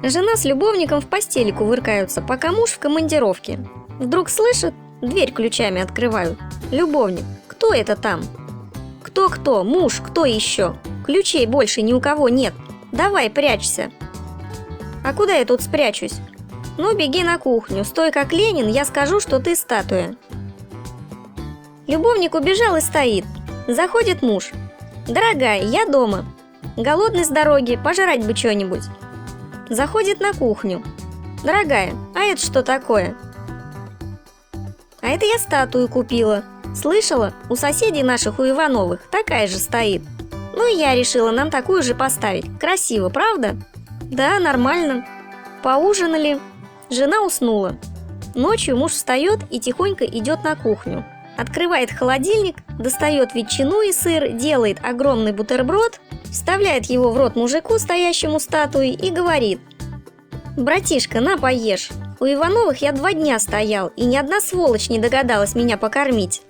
Жена с любовником в постели кувыркаются, пока муж в командировке. Вдруг слышит, дверь ключами открывают. Любовник: кто это там? Кто? Муж, кто еще? Ключей больше ни у кого нет. Давай, прячься. А куда я тут спрячусь? Ну, беги на кухню, стой как Ленин, я скажу, что ты статуя. Любовник убежал и стоит. Заходит муж: дорогая, я дома. Голодный с дороги, пожрать бы что-нибудь. Заходит на кухню: дорогая, а это что такое? А это я статую купила. Слышала, у соседей наших, у Ивановых, такая же стоит. Ну и я решила нам такую же поставить. Красиво, правда? Да, нормально. Поужинали. Жена уснула. Ночью муж встает и тихонько идет на кухню. Открывает холодильник, достает ветчину и сыр, делает огромный бутерброд, вставляет его в рот мужику, стоящему статуей, и говорит: братишка, на, поешь. У Ивановых я 2 дня стоял, и ни одна сволочь не догадалась меня покормить.